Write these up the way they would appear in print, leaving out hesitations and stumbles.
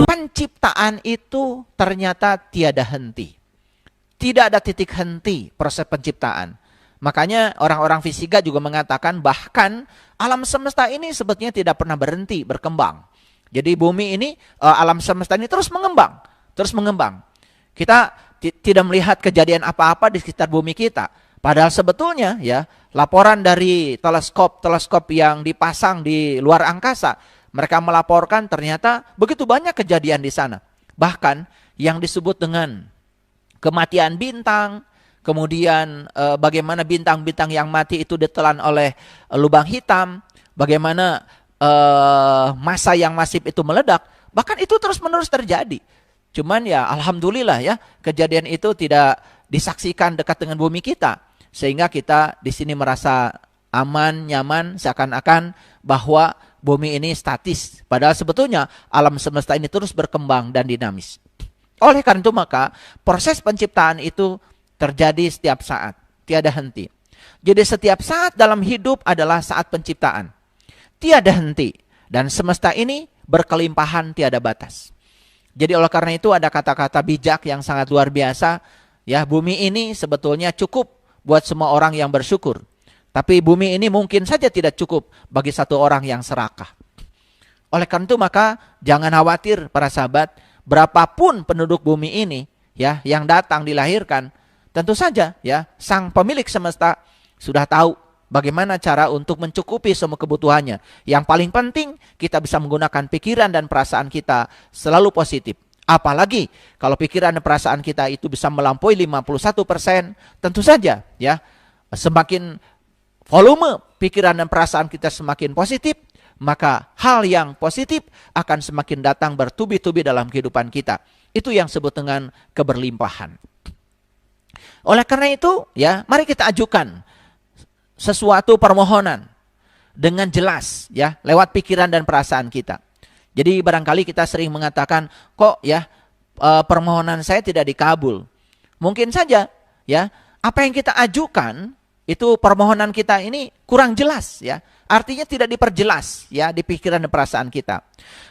Penciptaan itu ternyata tiada henti. Tidak ada titik henti proses penciptaan. Makanya orang-orang fisika juga mengatakan bahkan alam semesta ini sebetulnya tidak pernah berhenti berkembang. Jadi bumi ini, alam semesta ini terus mengembang. Terus mengembang. Kita tidak melihat kejadian apa-apa di sekitar bumi kita. Padahal sebetulnya ya laporan dari teleskop yang dipasang di luar angkasa, mereka melaporkan ternyata begitu banyak kejadian di sana. Bahkan yang disebut dengan kematian bintang, kemudian bagaimana bintang-bintang yang mati itu ditelan oleh lubang hitam, bagaimana massa yang masif itu meledak, bahkan itu terus-menerus terjadi. Cuman ya alhamdulillah ya, kejadian itu tidak disaksikan dekat dengan bumi kita, sehingga kita di sini merasa aman, nyaman, seakan-akan bahwa bumi ini statis. Padahal sebetulnya alam semesta ini terus berkembang dan dinamis. Oleh karena itu maka proses penciptaan itu terjadi setiap saat, tiada henti. Jadi setiap saat dalam hidup adalah saat penciptaan. Tiada henti. Dan semesta ini berkelimpahan tiada batas. Jadi oleh karena itu ada kata-kata bijak yang sangat luar biasa. Ya, bumi ini sebetulnya cukup buat semua orang yang bersyukur. Tapi bumi ini mungkin saja tidak cukup bagi satu orang yang serakah. Oleh karena itu maka jangan khawatir para sahabat. Berapapun penduduk bumi ini ya yang datang dilahirkan, tentu saja ya sang pemilik semesta sudah tahu bagaimana cara untuk mencukupi semua kebutuhannya. Yang paling penting kita bisa menggunakan pikiran dan perasaan kita selalu positif. Apalagi kalau pikiran dan perasaan kita itu bisa melampaui 51%, tentu saja ya semakin volume pikiran dan perasaan kita semakin positif, maka hal yang positif akan semakin datang bertubi-tubi dalam kehidupan kita. Itu yang disebut dengan keberlimpahan. Oleh karena itu, ya, mari kita ajukan sesuatu permohonan dengan jelas, ya, lewat pikiran dan perasaan kita. Jadi barangkali kita sering mengatakan, kok ya permohonan saya tidak dikabul. Mungkin saja, ya, apa yang kita ajukan itu permohonan kita ini kurang jelas, ya. Artinya tidak diperjelas ya di pikiran dan perasaan kita.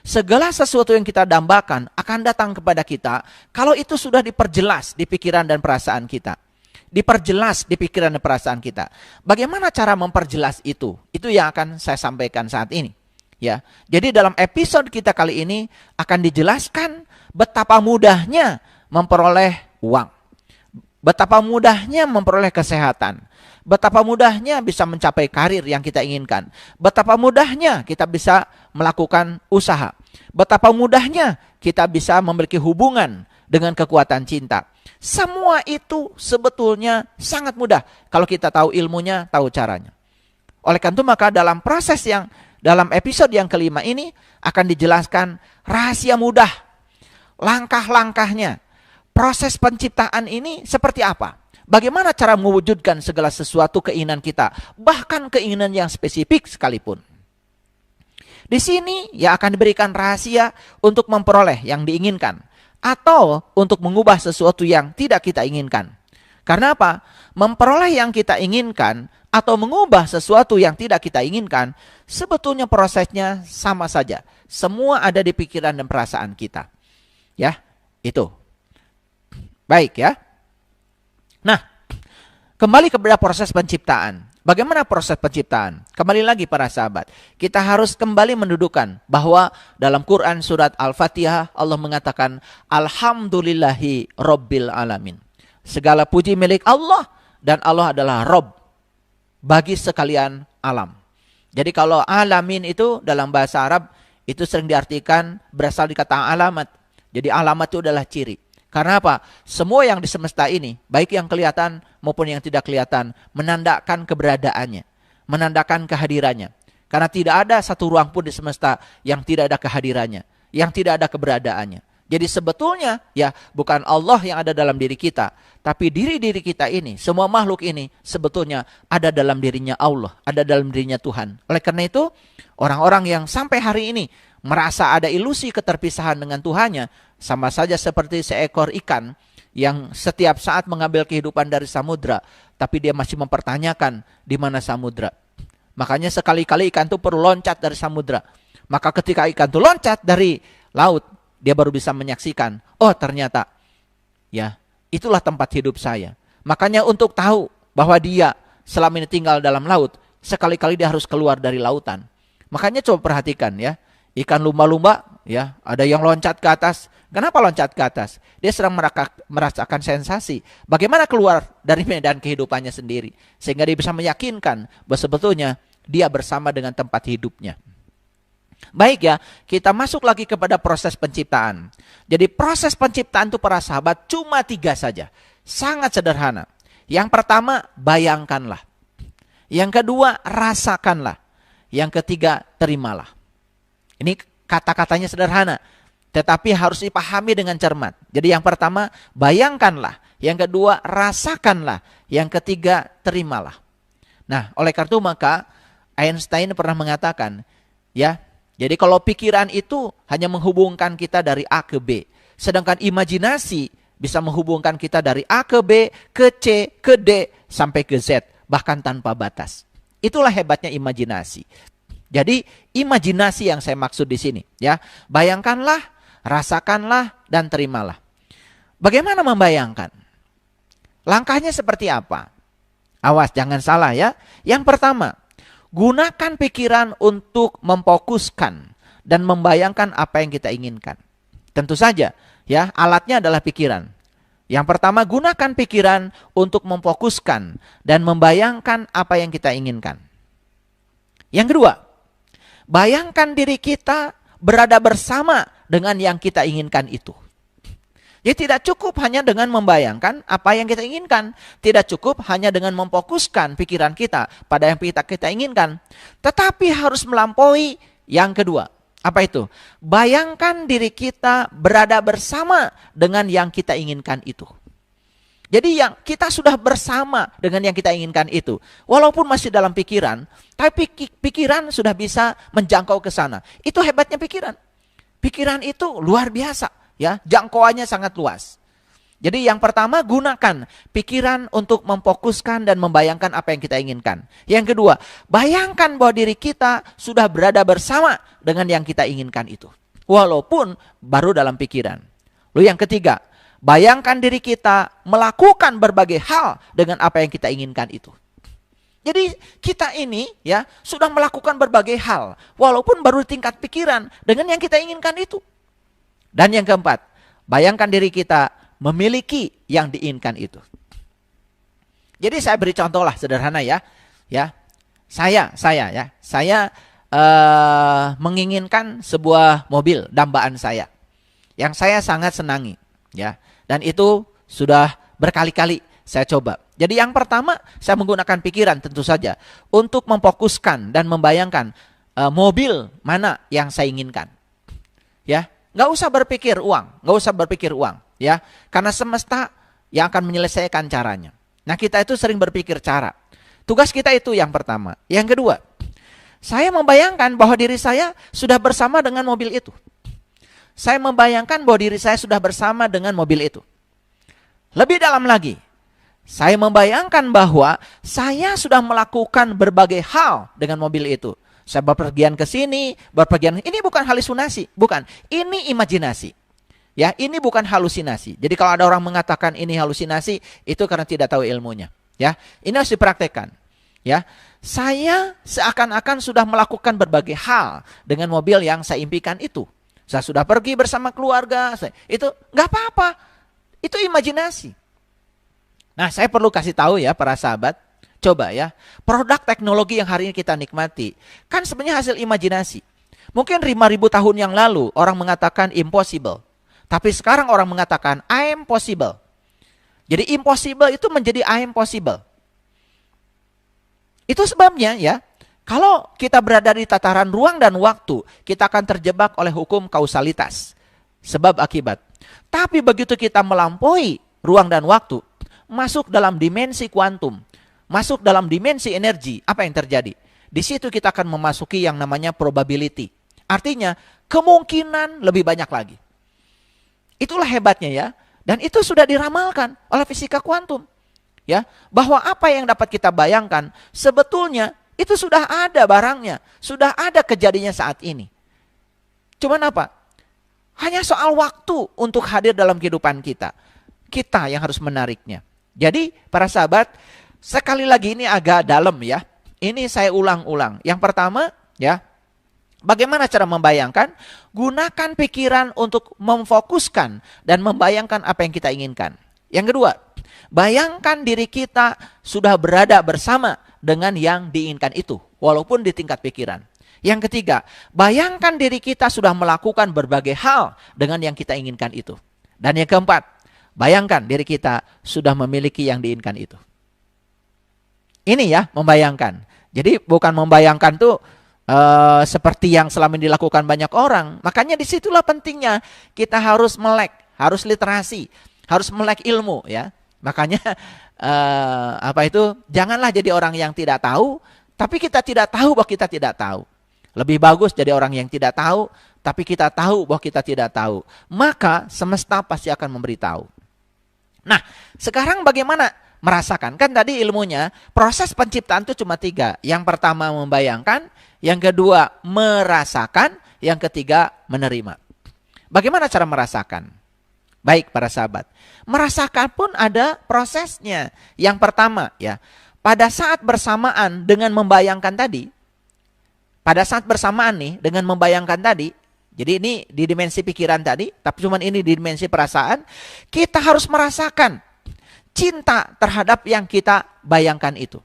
Segala sesuatu yang kita dambakan akan datang kepada kita kalau itu sudah diperjelas di pikiran dan perasaan kita. Diperjelas di pikiran dan perasaan kita. Bagaimana cara memperjelas itu? Itu yang akan saya sampaikan saat ini. Ya. Jadi dalam episode kita kali ini akan dijelaskan betapa mudahnya memperoleh uang. Betapa mudahnya memperoleh kesehatan. Betapa mudahnya bisa mencapai karir yang kita inginkan. Betapa mudahnya kita bisa melakukan usaha. Betapa mudahnya kita bisa memiliki hubungan dengan kekuatan cinta. Semua itu sebetulnya sangat mudah kalau kita tahu ilmunya, tahu caranya. Oleh karena itu maka dalam episode yang kelima ini akan dijelaskan rahasia mudah, langkah-langkahnya. Proses penciptaan ini seperti apa? Bagaimana cara mewujudkan segala sesuatu keinginan kita, bahkan keinginan yang spesifik sekalipun. Di sini ya akan diberikan rahasia untuk memperoleh yang diinginkan atau untuk mengubah sesuatu yang tidak kita inginkan. Karena apa? Memperoleh yang kita inginkan atau mengubah sesuatu yang tidak kita inginkan, sebetulnya prosesnya sama saja. Semua ada di pikiran dan perasaan kita. Ya, itu. Baik ya. Nah, kembali kepada proses penciptaan. Bagaimana proses penciptaan? Kembali lagi para sahabat. Kita harus kembali mendudukan bahwa dalam Quran surat Al-Fatihah Allah mengatakan Alhamdulillahi Rabbil Alamin. Segala puji milik Allah dan Allah adalah Rabb bagi sekalian alam. Jadi kalau alamin itu dalam bahasa Arab itu sering diartikan berasal dari kata alamat. Jadi alamat itu adalah ciri. Karena apa? Semua yang di semesta ini, baik yang kelihatan maupun yang tidak kelihatan, menandakan keberadaannya, menandakan kehadirannya. Karena tidak ada satu ruang pun di semesta yang tidak ada kehadirannya, yang tidak ada keberadaannya. Jadi sebetulnya ya bukan Allah yang ada dalam diri kita, tapi diri-diri kita ini, semua makhluk ini sebetulnya ada dalam dirinya Allah, ada dalam dirinya Tuhan. Oleh karena itu, orang-orang yang sampai hari ini merasa ada ilusi keterpisahan dengan Tuhannya, sama saja seperti seekor ikan yang setiap saat mengambil kehidupan dari samudra, tapi dia masih mempertanyakan di mana samudra. Makanya sekali-kali ikan itu perlu loncat dari samudra. Maka ketika ikan itu loncat dari laut, dia baru bisa menyaksikan, oh ternyata ya itulah tempat hidup saya. Makanya untuk tahu bahwa dia selama ini tinggal dalam laut, sekali-kali dia harus keluar dari lautan. Makanya coba perhatikan ya, ikan lumba-lumba ya, ada yang loncat ke atas. Kenapa loncat ke atas? Dia sedang merasakan sensasi. Bagaimana keluar dari medan kehidupannya sendiri. Sehingga dia bisa meyakinkan bahwa sebetulnya dia bersama dengan tempat hidupnya. Baik ya, kita masuk lagi kepada proses penciptaan. Jadi proses penciptaan itu para sahabat cuma 3 saja. Sangat sederhana. Yang pertama, bayangkanlah. Yang kedua, rasakanlah. Yang ketiga, terimalah. Ini kata-katanya sederhana, tetapi harus dipahami dengan cermat. Jadi yang pertama, bayangkanlah. Yang kedua, rasakanlah. Yang ketiga, terimalah. Nah, oleh karena itu maka Einstein pernah mengatakan, ya, jadi kalau pikiran itu hanya menghubungkan kita dari A ke B. Sedangkan imajinasi bisa menghubungkan kita dari A ke B, ke C, ke D, sampai ke Z. Bahkan tanpa batas. Itulah hebatnya imajinasi. Jadi imajinasi yang saya maksud di sini, ya. Bayangkanlah, rasakanlah, dan terimalah. Bagaimana membayangkan? Langkahnya seperti apa? Awas, jangan salah ya. Yang pertama, gunakan pikiran untuk memfokuskan dan membayangkan apa yang kita inginkan. Tentu saja, ya, alatnya adalah pikiran. Yang pertama, gunakan pikiran untuk memfokuskan dan membayangkan apa yang kita inginkan. Yang kedua, bayangkan diri kita berada bersama dengan yang kita inginkan itu. Jadi tidak cukup hanya dengan membayangkan apa yang kita inginkan. Tidak cukup hanya dengan memfokuskan pikiran kita pada yang kita inginkan. Tetapi harus melampaui yang kedua. Apa itu? Bayangkan diri kita berada bersama dengan yang kita inginkan itu. Jadi yang kita sudah bersama dengan yang kita inginkan itu. Walaupun masih dalam pikiran, tapi pikiran sudah bisa menjangkau ke sana. Itu hebatnya pikiran. Pikiran itu luar biasa, ya, jangkauannya sangat luas. Jadi yang pertama, gunakan pikiran untuk memfokuskan dan membayangkan apa yang kita inginkan. Yang kedua, bayangkan bahwa diri kita sudah berada bersama dengan yang kita inginkan itu. Walaupun baru dalam pikiran. Lalu yang ketiga, bayangkan diri kita melakukan berbagai hal dengan apa yang kita inginkan itu. Jadi kita ini ya sudah melakukan berbagai hal. Walaupun baru di tingkat pikiran dengan yang kita inginkan itu. Dan yang keempat, bayangkan diri kita memiliki yang diinginkan itu. Jadi saya beri contoh lah sederhana ya. Ya, saya menginginkan sebuah mobil dambaan saya yang saya sangat senangi, ya. Dan itu sudah berkali-kali saya coba. Jadi yang pertama saya menggunakan pikiran tentu saja untuk memfokuskan dan membayangkan mobil mana yang saya inginkan, ya. Nggak usah berpikir uang, ya, karena semesta yang akan menyelesaikan caranya. Nah, kita itu sering berpikir cara. Tugas kita itu yang pertama. Yang kedua, saya membayangkan bahwa diri saya sudah bersama dengan mobil itu. Saya membayangkan bahwa diri saya sudah bersama dengan mobil itu. Lebih dalam lagi, saya membayangkan bahwa saya sudah melakukan berbagai hal dengan mobil itu. Saya berpergian ke sini, ini bukan halusinasi, bukan. Ini imajinasi. Ya, ini bukan halusinasi. Jadi kalau ada orang mengatakan ini halusinasi, itu karena tidak tahu ilmunya. Ya, ini harus dipraktekkan. Ya, saya seakan-akan sudah melakukan berbagai hal dengan mobil yang saya impikan itu. Saya sudah pergi bersama keluarga. Itu nggak apa-apa. Itu imajinasi. Nah, saya perlu kasih tahu ya para sahabat. Coba ya, produk teknologi yang hari ini kita nikmati, kan sebenarnya hasil imajinasi. Mungkin 5.000 tahun yang lalu orang mengatakan impossible. Tapi sekarang orang mengatakan I am possible. Jadi impossible itu menjadi I am possible. Itu sebabnya ya, kalau kita berada di tataran ruang dan waktu, kita akan terjebak oleh hukum kausalitas. Sebab akibat. Tapi begitu kita melampaui ruang dan waktu, masuk dalam dimensi kuantum, masuk dalam dimensi energi, apa yang terjadi? Di situ kita akan memasuki yang namanya probability. Artinya, kemungkinan lebih banyak lagi. Itulah hebatnya ya. Dan itu sudah diramalkan oleh fisika kuantum. ya, bahwa apa yang dapat kita bayangkan sebetulnya itu sudah ada barangnya, sudah ada kejadiannya saat ini. Cuman apa? Hanya soal waktu untuk hadir dalam kehidupan kita. Kita yang harus menariknya. Jadi para sahabat, sekali lagi ini agak dalam ya. Ini saya ulang-ulang. Yang pertama ya, bagaimana cara membayangkan? Gunakan pikiran untuk memfokuskan dan membayangkan apa yang kita inginkan. Yang kedua, bayangkan diri kita sudah berada bersama dengan yang diinginkan itu, walaupun di tingkat pikiran. Yang ketiga, bayangkan diri kita sudah melakukan berbagai hal dengan yang kita inginkan itu. Dan yang keempat, bayangkan diri kita sudah memiliki yang diinginkan itu. Ini ya, membayangkan. Jadi bukan membayangkan tuh seperti yang selama ini dilakukan banyak orang. Makanya disitulah pentingnya kita harus melek, harus literasi, harus melek ilmu ya. Makanya janganlah jadi orang yang tidak tahu, tapi kita tidak tahu bahwa kita tidak tahu. Lebih bagus jadi orang yang tidak tahu, tapi kita tahu bahwa kita tidak tahu. Maka semesta pasti akan memberitahu. Nah, sekarang bagaimana merasakan? Kan tadi ilmunya, proses penciptaan itu cuma 3. Yang pertama membayangkan, yang kedua merasakan, yang ketiga menerima. Bagaimana cara merasakan? Baik para sahabat, merasakan pun ada prosesnya. Yang pertama ya, pada saat bersamaan dengan membayangkan tadi, pada saat bersamaan nih dengan membayangkan tadi, jadi ini di dimensi pikiran tadi, tapi cuman ini di dimensi perasaan, kita harus merasakan cinta terhadap yang kita bayangkan itu.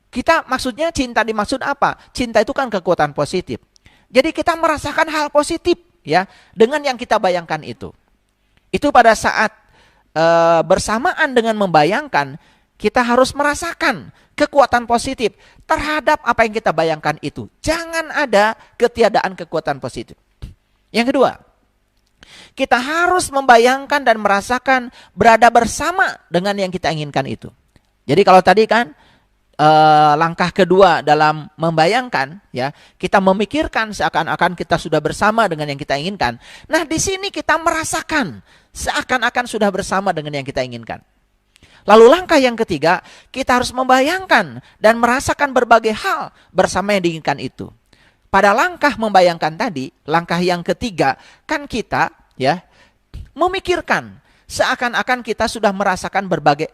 Kita maksudnya cinta dimaksud apa? Cinta itu kan kekuatan positif. Jadi kita merasakan hal positif ya dengan yang kita bayangkan itu. Itu pada saat bersamaan dengan membayangkan, kita harus merasakan kekuatan positif terhadap apa yang kita bayangkan itu. Jangan ada ketiadaan kekuatan positif. Yang kedua, kita harus membayangkan dan merasakan berada bersama dengan yang kita inginkan itu. Jadi kalau tadi kan langkah kedua dalam membayangkan ya, kita memikirkan seakan-akan kita sudah bersama dengan yang kita inginkan. Nah, di sini kita merasakan seakan-akan sudah bersama dengan yang kita inginkan. Lalu langkah yang ketiga, kita harus membayangkan dan merasakan berbagai hal bersama yang diinginkan itu. Pada langkah membayangkan tadi, langkah yang ketiga, kan kita ya memikirkan seakan-akan kita sudah merasakan berbagai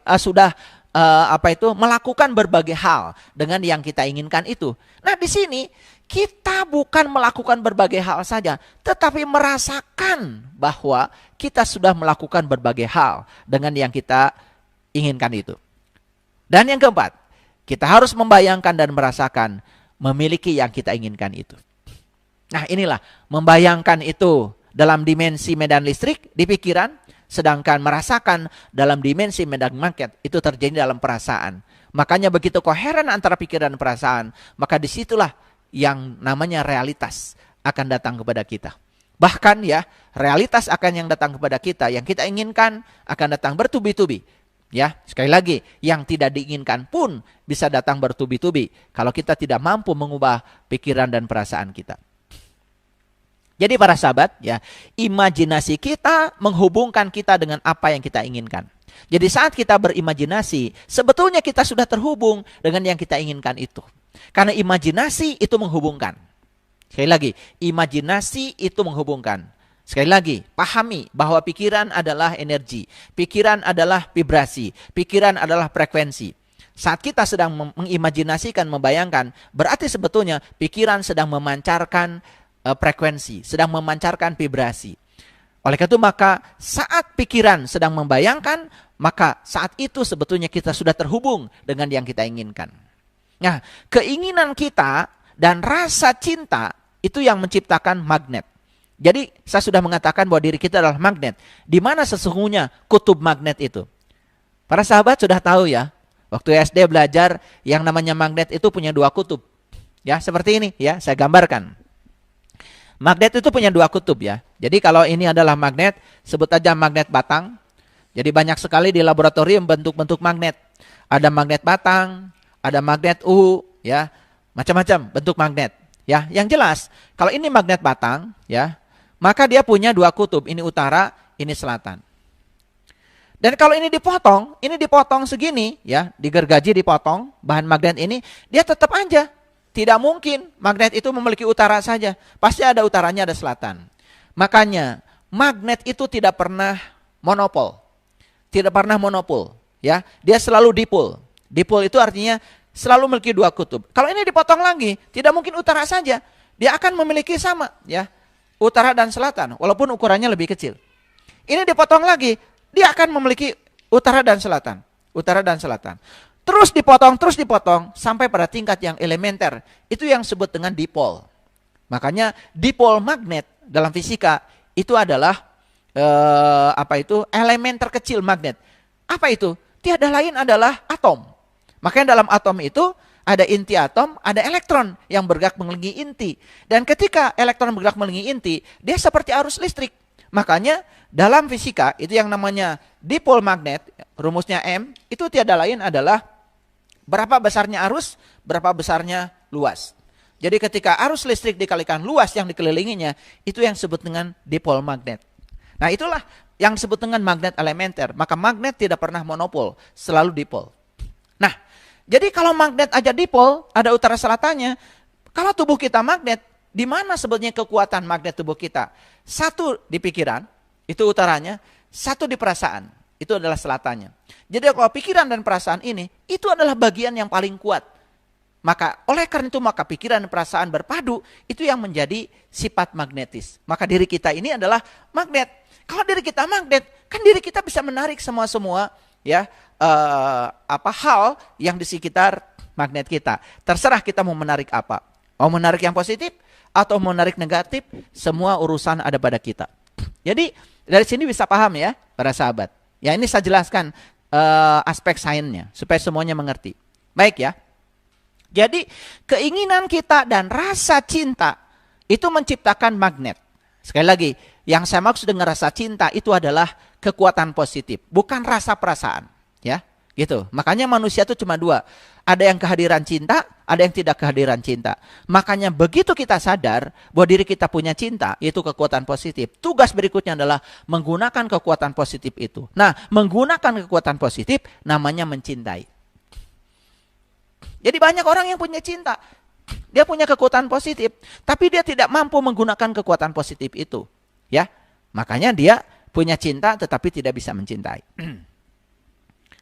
melakukan berbagai hal dengan yang kita inginkan itu. Nah, di sini kita bukan melakukan berbagai hal saja, tetapi merasakan bahwa kita sudah melakukan berbagai hal dengan yang kita inginkan itu. Dan yang keempat, kita harus membayangkan dan merasakan memiliki yang kita inginkan itu. Nah, inilah membayangkan itu dalam dimensi medan listrik di pikiran, sedangkan merasakan dalam dimensi medan magnet itu terjadi dalam perasaan. Makanya begitu koheren antara pikiran dan perasaan, maka disitulah yang namanya realitas akan datang kepada kita. Bahkan ya, realitas akan yang datang kepada kita, yang kita inginkan akan datang bertubi-tubi. Ya, sekali lagi, yang tidak diinginkan pun bisa datang bertubi-tubi kalau kita tidak mampu mengubah pikiran dan perasaan kita. Jadi para sahabat, ya, imajinasi kita menghubungkan kita dengan apa yang kita inginkan. Jadi saat kita berimajinasi, sebetulnya kita sudah terhubung dengan yang kita inginkan itu. Karena imajinasi itu menghubungkan. Sekali lagi, imajinasi itu menghubungkan. Sekali lagi, pahami bahwa pikiran adalah energi, pikiran adalah vibrasi, pikiran adalah frekuensi. Saat kita sedang mengimajinasikan, membayangkan, berarti sebetulnya pikiran sedang memancarkan frekuensi, sedang memancarkan vibrasi. Oleh karena itu maka saat pikiran sedang membayangkan, maka saat itu sebetulnya kita sudah terhubung dengan yang kita inginkan. Nah, keinginan kita dan rasa cinta itu yang menciptakan magnet. Jadi saya sudah mengatakan bahwa diri kita adalah magnet. Di mana sesungguhnya kutub magnet itu? Para sahabat sudah tahu ya, waktu SD belajar yang namanya magnet itu punya 2 kutub. Ya, seperti ini ya, saya gambarkan. Magnet itu punya 2 kutub ya. Jadi kalau ini adalah magnet, sebut aja magnet batang. Jadi banyak sekali di laboratorium bentuk-bentuk magnet. Ada magnet batang, ada magnet uhu, ya, macam-macam bentuk magnet. Ya, yang jelas kalau ini magnet batang, ya, maka dia punya 2 kutub, ini utara, ini selatan. Dan kalau ini dipotong segini, ya, digergaji dipotong, bahan magnet ini, dia tetap aja. Tidak mungkin magnet itu memiliki utara saja. Pasti ada utaranya, ada selatan. Makanya, magnet itu tidak pernah monopol. Tidak pernah monopol, ya. Dia selalu dipol. Dipol itu artinya selalu memiliki dua kutub. Kalau ini dipotong lagi, tidak mungkin utara saja. Dia akan memiliki sama, ya, utara dan selatan, walaupun ukurannya lebih kecil. Ini dipotong lagi, dia akan memiliki utara dan selatan. Utara dan selatan. Terus dipotong, sampai pada tingkat yang elementer. Itu yang disebut dengan dipol. Makanya dipol magnet dalam fisika itu adalah elemen terkecil magnet. Apa itu? Tiada lain adalah atom. Makanya dalam atom itu ada inti atom, ada elektron yang bergerak mengelilingi inti. Dan ketika elektron bergerak mengelilingi inti, dia seperti arus listrik. Makanya dalam fisika itu yang namanya dipol magnet, rumusnya M, itu tiada lain adalah berapa besarnya arus, berapa besarnya luas. Jadi ketika arus listrik dikalikan luas yang dikelilinginya, itu yang disebut dengan dipol magnet. Nah, itulah yang disebut dengan magnet elementer. Maka magnet tidak pernah monopol, selalu dipol. Nah, jadi kalau magnet aja dipol, ada utara selatannya. Kalau tubuh kita magnet, di mana sebetulnya kekuatan magnet tubuh kita? Satu di pikiran, itu utaranya. Satu di perasaan, itu adalah selatannya. Jadi kalau pikiran dan perasaan ini, itu adalah bagian yang paling kuat. Maka oleh karena itu, maka pikiran dan perasaan berpadu, itu yang menjadi sifat magnetis. Maka diri kita ini adalah magnet. Kalau diri kita magnet, kan diri kita bisa menarik semua ya hal yang di sekitar magnet kita. Terserah kita mau menarik apa. Mau menarik yang positif atau mau menarik negatif, semua urusan ada pada kita. Jadi dari sini bisa paham ya para sahabat. Ya, ini saya jelaskan aspek sainsnya supaya semuanya mengerti. Baik ya. Jadi keinginan kita dan rasa cinta itu menciptakan magnet. Sekali lagi, yang saya maksud dengan rasa cinta itu adalah kekuatan positif, bukan rasa perasaan, ya. Gitu. Makanya manusia itu cuma dua. Ada yang kehadiran cinta, ada yang tidak kehadiran cinta. Makanya begitu kita sadar bahwa diri kita punya cinta, itu kekuatan positif. Tugas berikutnya adalah menggunakan kekuatan positif itu. Nah, menggunakan kekuatan positif namanya mencintai. Jadi banyak orang yang punya cinta. Dia punya kekuatan positif, tapi dia tidak mampu menggunakan kekuatan positif itu. Ya, makanya dia punya cinta tetapi tidak bisa mencintai.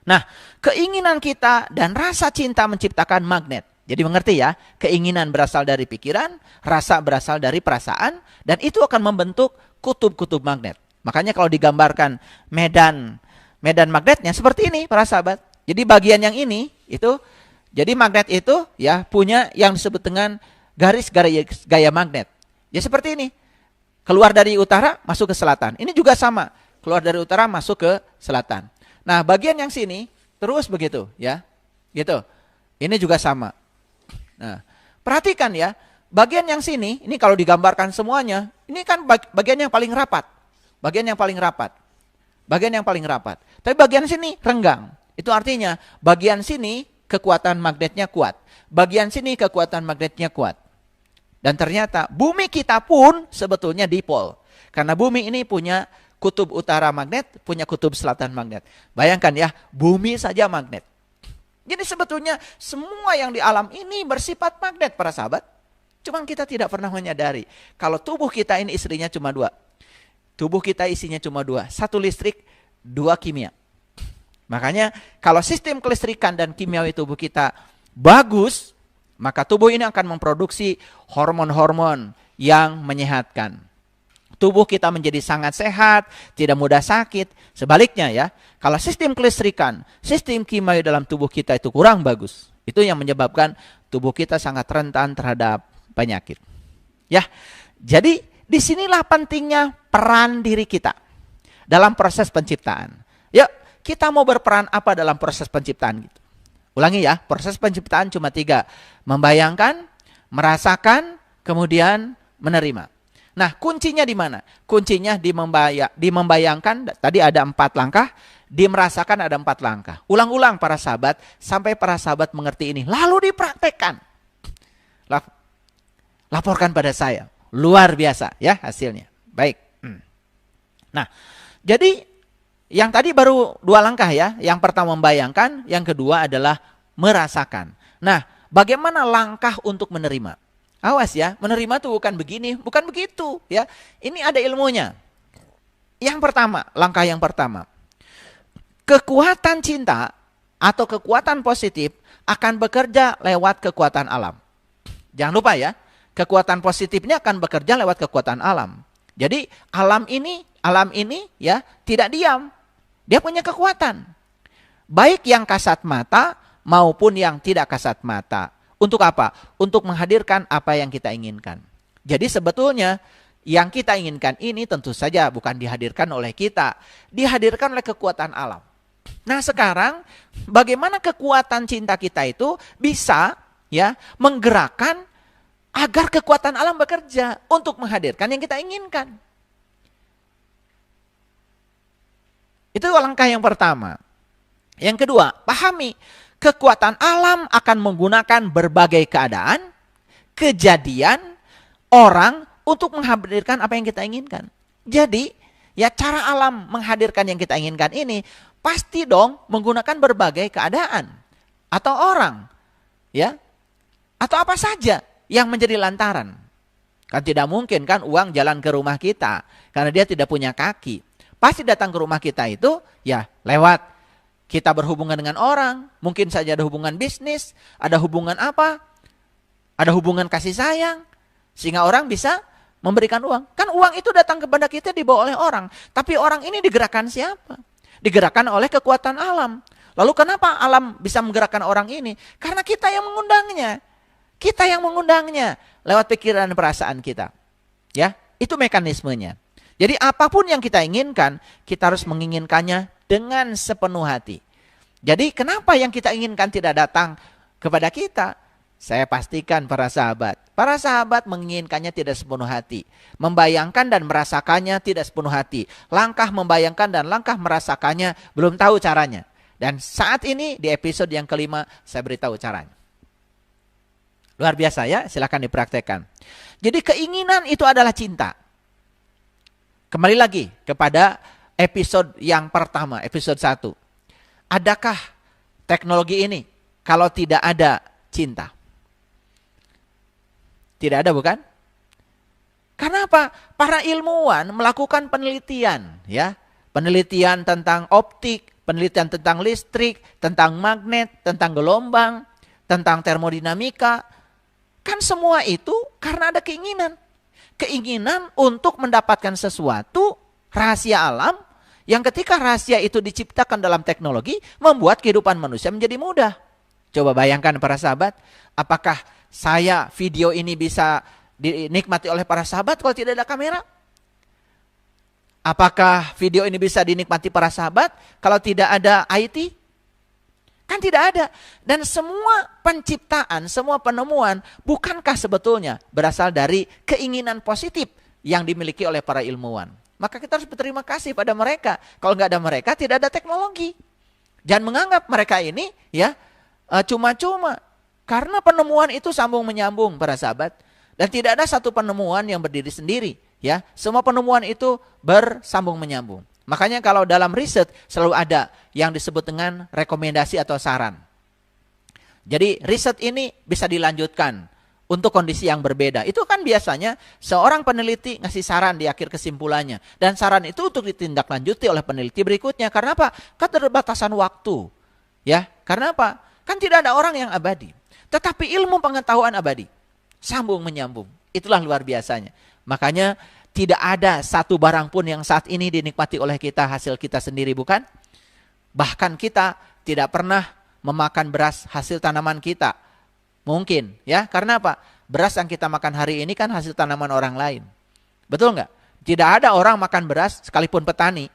Nah, keinginan kita dan rasa cinta menciptakan magnet. Jadi mengerti ya, keinginan berasal dari pikiran, rasa berasal dari perasaan, dan itu akan membentuk kutub-kutub magnet. Makanya kalau digambarkan medan magnetnya seperti ini para sahabat. Jadi bagian yang ini itu, jadi magnet itu ya punya yang disebut dengan garis gaya magnet. Ya seperti ini. Keluar dari utara masuk ke selatan. Ini juga sama. Keluar dari utara masuk ke selatan. Nah, bagian yang sini terus begitu ya. Gitu. Ini juga sama. Nah, perhatikan ya. Bagian yang sini, ini kalau digambarkan semuanya, ini kan bagian yang paling rapat. Bagian yang paling rapat. Bagian yang paling rapat. Tapi bagian sini renggang. Itu artinya bagian sini kekuatan magnetnya kuat. Bagian sini kekuatan magnetnya kuat. Dan ternyata bumi kita pun sebetulnya dipol. Karena bumi ini punya kutub utara magnet, punya kutub selatan magnet. Bayangkan ya, bumi saja magnet. Jadi sebetulnya semua yang di alam ini bersifat magnet para sahabat. Cuman kita tidak pernah menyadari. Kalau tubuh kita ini istrinya cuma dua. Tubuh kita isinya cuma dua. Satu listrik, dua kimia. Makanya kalau sistem kelistrikan dan kimiawi tubuh kita bagus, maka tubuh ini akan memproduksi hormon-hormon yang menyehatkan. Tubuh kita menjadi sangat sehat, tidak mudah sakit. Sebaliknya ya, kalau sistem kelistrikan, sistem kimiawi dalam tubuh kita itu kurang bagus. Itu yang menyebabkan tubuh kita sangat rentan terhadap penyakit. Ya, jadi disinilah pentingnya peran diri kita dalam proses penciptaan. Yuk, kita mau berperan apa dalam proses penciptaan gitu? Ulangi ya, proses penciptaan cuma 3. Membayangkan, merasakan, kemudian menerima. Nah, kuncinya di mana? Kuncinya di membayangkan, tadi ada 4 langkah, di merasakan ada 4 langkah. Ulang-ulang para sahabat, sampai para sahabat mengerti ini. Lalu dipraktekkan. Laporkan pada saya. Luar biasa ya hasilnya. Baik. Nah, jadi Yang tadi baru 2 langkah ya. Yang pertama membayangkan, yang kedua adalah merasakan. Nah, bagaimana langkah untuk menerima? Awas ya, menerima tuh bukan begini, bukan begitu ya. Ini ada ilmunya. Yang pertama, langkah yang pertama. Kekuatan cinta atau kekuatan positif akan bekerja lewat kekuatan alam. Jangan lupa ya, kekuatan positifnya akan bekerja lewat kekuatan alam. Jadi alam ini ya tidak diam. Dia punya kekuatan. Baik yang kasat mata maupun yang tidak kasat mata. Untuk apa? Untuk menghadirkan apa yang kita inginkan. Jadi sebetulnya yang kita inginkan ini tentu saja bukan dihadirkan oleh kita, dihadirkan oleh kekuatan alam. Nah, sekarang bagaimana kekuatan cinta kita itu bisa ya menggerakkan agar kekuatan alam bekerja untuk menghadirkan yang kita inginkan. Itu langkah yang pertama. Yang kedua, pahami kekuatan alam akan menggunakan berbagai keadaan, kejadian, orang untuk menghadirkan apa yang kita inginkan. Jadi, ya cara alam menghadirkan yang kita inginkan ini pasti dong menggunakan berbagai keadaan atau orang, ya, atau apa saja yang menjadi lantaran. Kan tidak mungkin kan uang jalan ke rumah kita karena dia tidak punya kaki. Pasti datang ke rumah kita itu ya lewat kita berhubungan dengan orang, mungkin saja ada hubungan bisnis, ada hubungan apa, ada hubungan kasih sayang, sehingga orang bisa memberikan uang. Kan uang itu datang kepada kita dibawa oleh orang, tapi orang ini digerakkan siapa? Digerakkan oleh kekuatan alam. Lalu kenapa alam bisa menggerakkan orang ini? Karena kita yang mengundangnya. Kita yang mengundangnya lewat pikiran dan perasaan kita. Ya, itu mekanismenya. Jadi apapun yang kita inginkan, kita harus menginginkannya dengan sepenuh hati. Jadi kenapa yang kita inginkan tidak datang kepada kita? Saya pastikan para sahabat menginginkannya tidak sepenuh hati. Membayangkan dan merasakannya tidak sepenuh hati. Langkah membayangkan dan langkah merasakannya belum tahu caranya. Dan saat ini di episode yang kelima saya beritahu caranya. Luar biasa ya, silakan dipraktekkan. Jadi keinginan itu adalah cinta. Kembali lagi kepada episode yang pertama, episode 1. Adakah teknologi ini kalau tidak ada cinta? Tidak ada, bukan? Karena apa? Para ilmuwan melakukan penelitian, ya. Penelitian tentang optik, penelitian tentang listrik, tentang magnet, tentang gelombang, tentang termodinamika. Kan semua itu karena ada keinginan. Keinginan untuk mendapatkan sesuatu, rahasia alam, yang ketika rahasia itu diciptakan dalam teknologi, membuat kehidupan manusia menjadi mudah. Coba bayangkan para sahabat, apakah video ini bisa dinikmati oleh para sahabat kalau tidak ada kamera? Apakah video ini bisa dinikmati para sahabat kalau tidak ada IT? Kan tidak ada. Dan semua penciptaan, semua penemuan, bukankah sebetulnya berasal dari keinginan positif yang dimiliki oleh para ilmuwan? Maka kita harus berterima kasih pada mereka. Kalau nggak ada mereka, tidak ada teknologi. Jangan menganggap mereka ini ya cuma-cuma. Karena penemuan itu sambung menyambung para sahabat. Dan tidak ada satu penemuan yang berdiri sendiri. Ya, semua penemuan itu bersambung menyambung. Makanya kalau dalam riset selalu ada yang disebut dengan rekomendasi atau saran. Jadi riset ini bisa dilanjutkan untuk kondisi yang berbeda. Itu kan biasanya seorang peneliti ngasih saran di akhir kesimpulannya. Dan saran itu untuk ditindaklanjuti oleh peneliti berikutnya. Karena apa? Keterbatasan waktu. Ya, karena apa? Kan tidak ada orang yang abadi. Tetapi ilmu pengetahuan abadi. Sambung menyambung. Itulah luar biasanya. Makanya tidak ada satu barang pun yang saat ini dinikmati oleh kita hasil kita sendiri, bukan? Bahkan kita tidak pernah memakan beras hasil tanaman kita. Mungkin, ya. Karena apa? Beras yang kita makan hari ini kan hasil tanaman orang lain. Betul nggak? Tidak ada orang makan beras sekalipun petani.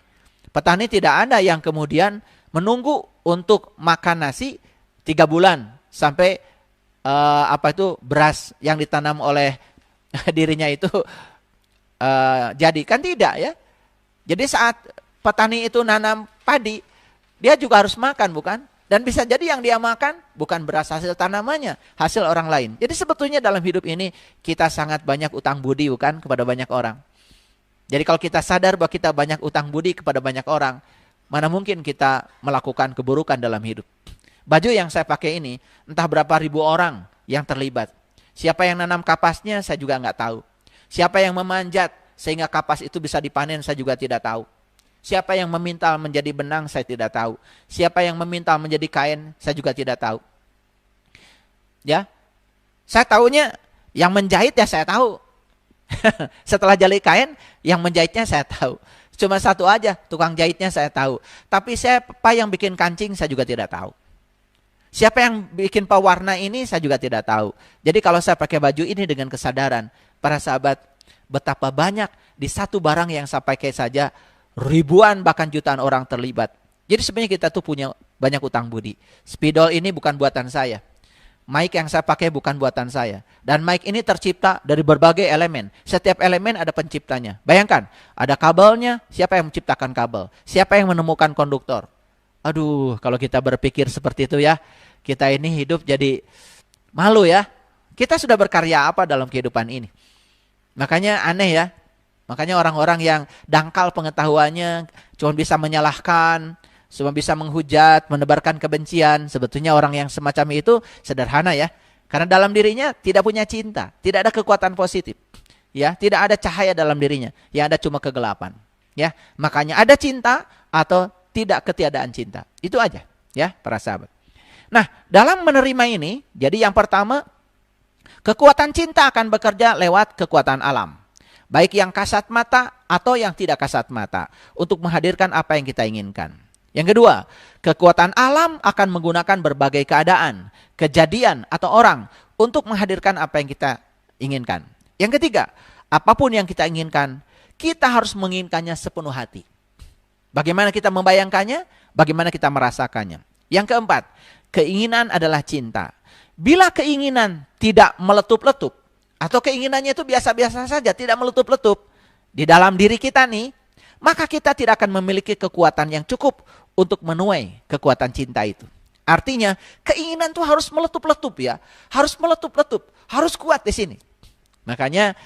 Petani tidak ada yang kemudian menunggu untuk makan nasi 3 bulan sampai beras yang ditanam oleh dirinya itu jadi. Kan tidak, ya. Jadi saat petani itu nanam padi, dia juga harus makan, bukan? Dan bisa jadi yang dia makan bukan beras hasil tanamannya, hasil orang lain. Jadi sebetulnya dalam hidup ini kita sangat banyak utang budi, bukan, kepada banyak orang. Jadi kalau kita sadar bahwa kita banyak utang budi kepada banyak orang, Mana mungkin kita melakukan keburukan dalam hidup. Baju yang saya pakai ini, entah berapa ribu orang yang terlibat. Siapa yang nanam kapasnya, saya juga nggak tahu. Siapa yang memanjat sehingga kapas itu bisa dipanen, saya juga tidak tahu. Siapa yang memintal menjadi benang, saya tidak tahu. Siapa yang memintal menjadi kain, saya juga tidak tahu. Ya, saya tahunya yang menjahit ya saya tahu. Setelah jahit kain, yang menjahitnya saya tahu. Cuma satu aja, tukang jahitnya saya tahu. Tapi siapa yang bikin kancing, saya juga tidak tahu. Siapa yang bikin pewarna ini, saya juga tidak tahu. Jadi kalau saya pakai baju ini dengan kesadaran, para sahabat, betapa banyak di satu barang yang saya pakai saja, ribuan bahkan jutaan orang terlibat. Jadi sebenarnya kita tuh punya banyak utang budi. Spidol ini bukan buatan saya. Mic yang saya pakai bukan buatan saya. Dan mic ini tercipta dari berbagai elemen. Setiap elemen ada penciptanya. Bayangkan, ada kabelnya, siapa yang menciptakan kabel? Siapa yang menemukan konduktor? Aduh, kalau kita berpikir seperti itu ya, kita ini hidup jadi malu ya. Kita sudah berkarya apa dalam kehidupan ini? Makanya aneh ya. Makanya orang-orang yang dangkal pengetahuannya, cuma bisa menyalahkan, cuma bisa menghujat, menebarkan kebencian. Sebetulnya orang yang semacam itu sederhana ya. Karena dalam dirinya tidak punya cinta, tidak ada kekuatan positif. Ya, tidak ada cahaya dalam dirinya. Yang ada cuma kegelapan. Ya, makanya ada cinta atau tidak ketiadaan cinta. Itu aja ya, para sahabat. Nah, dalam menerima ini, jadi yang pertama, kekuatan cinta akan bekerja lewat kekuatan alam. Baik yang kasat mata atau yang tidak kasat mata. Untuk menghadirkan apa yang kita inginkan. Yang kedua, kekuatan alam akan menggunakan berbagai keadaan, kejadian atau orang untuk menghadirkan apa yang kita inginkan. Yang ketiga, apapun yang kita inginkan, kita harus menginginkannya sepenuh hati. Bagaimana kita membayangkannya? Bagaimana kita merasakannya? Yang keempat, keinginan adalah cinta. Bila keinginan tidak meletup-letup, atau keinginannya itu biasa-biasa saja, tidak meletup-letup di dalam diri kita nih, maka kita tidak akan memiliki kekuatan yang cukup untuk menuai kekuatan cinta itu. Artinya, keinginan itu harus meletup-letup ya. Harus meletup-letup, harus kuat di sini. Makanya,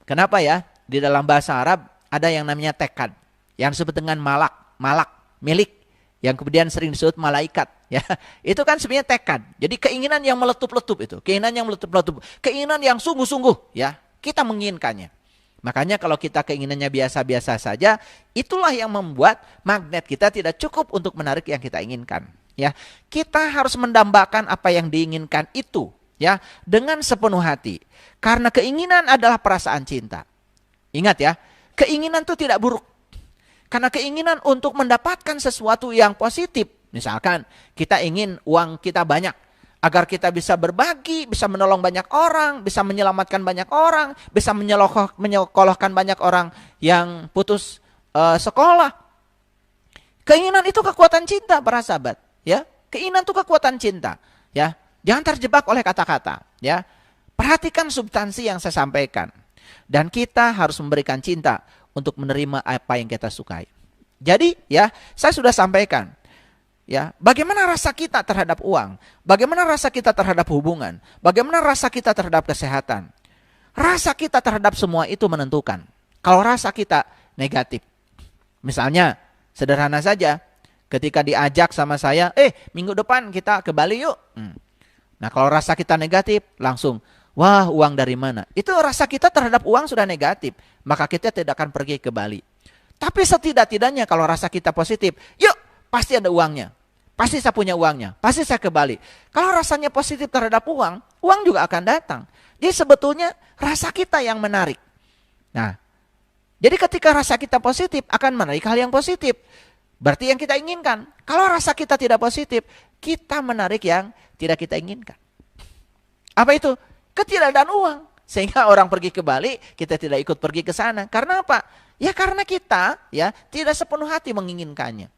kenapa ya? Di dalam bahasa Arab ada yang namanya tekad, yang disebut dengan malak, milik, yang kemudian sering disebut malaikat. Ya, itu kan sebenarnya tekad. Jadi keinginan yang meletup-letup itu, keinginan yang meletup-letup, keinginan yang sungguh-sungguh, ya, kita menginginkannya. Makanya kalau kita keinginannya biasa-biasa saja, itulah yang membuat magnet kita tidak cukup untuk menarik yang kita inginkan. Ya, kita harus mendambakan apa yang diinginkan itu, ya, dengan sepenuh hati. Karena keinginan adalah perasaan cinta. Ingat ya, keinginan itu tidak buruk. Karena keinginan untuk mendapatkan sesuatu yang positif. Misalkan kita ingin uang kita banyak. Agar kita bisa berbagi, bisa menolong banyak orang, bisa menyelamatkan banyak orang, bisa menyekolahkan banyak orang yang putus sekolah. Keinginan itu kekuatan cinta, para sahabat. Ya, keinginan itu kekuatan cinta. Ya, jangan terjebak oleh kata-kata. Ya, perhatikan substansi yang saya sampaikan. Dan kita harus memberikan cinta untuk menerima apa yang kita sukai. Jadi, ya, saya sudah sampaikan. Ya, bagaimana rasa kita terhadap uang? Bagaimana rasa kita terhadap hubungan? Bagaimana rasa kita terhadap kesehatan? Rasa kita terhadap semua itu menentukan. Kalau rasa kita negatif, misalnya sederhana saja, ketika diajak sama saya, minggu depan kita ke Bali yuk. Nah, kalau rasa kita negatif, langsung, wah, uang dari mana? Itu rasa kita terhadap uang sudah negatif, maka kita tidak akan pergi ke Bali. Tapi setidak-tidaknya kalau rasa kita positif, yuk, pasti ada uangnya. Pasti saya punya uangnya. Pasti saya ke Bali. Kalau rasanya positif terhadap uang, uang juga akan datang. Jadi sebetulnya rasa kita yang menarik. Nah, jadi ketika rasa kita positif akan menarik hal yang positif. Berarti yang kita inginkan. Kalau rasa kita tidak positif, kita menarik yang tidak kita inginkan. Apa itu? Ketiadaan uang. Sehingga orang pergi ke Bali, kita tidak ikut pergi ke sana. Karena apa? Ya karena kita ya tidak sepenuh hati menginginkannya.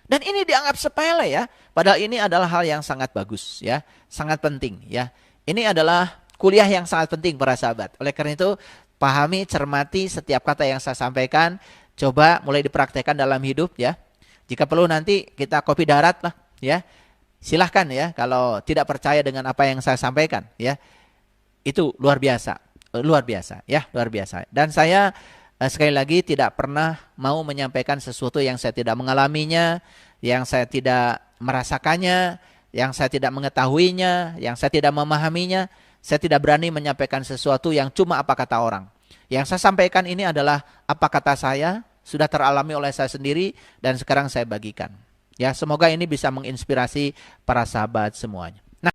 Dan ini dianggap sepele ya, padahal ini adalah hal yang sangat bagus ya, sangat penting ya. Ini adalah kuliah yang sangat penting para sahabat. Oleh karena itu, pahami, cermati setiap kata yang saya sampaikan, coba mulai dipraktekkan dalam hidup ya. Jika perlu nanti kita kopi darat lah ya. Silahkan ya kalau tidak percaya dengan apa yang saya sampaikan ya. Itu luar biasa ya, luar biasa. Dan saya sekali lagi tidak pernah mau menyampaikan sesuatu yang saya tidak mengalaminya, yang saya tidak merasakannya, yang saya tidak mengetahuinya, yang saya tidak memahaminya. Saya tidak berani menyampaikan sesuatu yang cuma apa kata orang. Yang saya sampaikan ini adalah apa kata saya, sudah teralami oleh saya sendiri dan sekarang saya bagikan. Ya, semoga ini bisa menginspirasi para sahabat semuanya.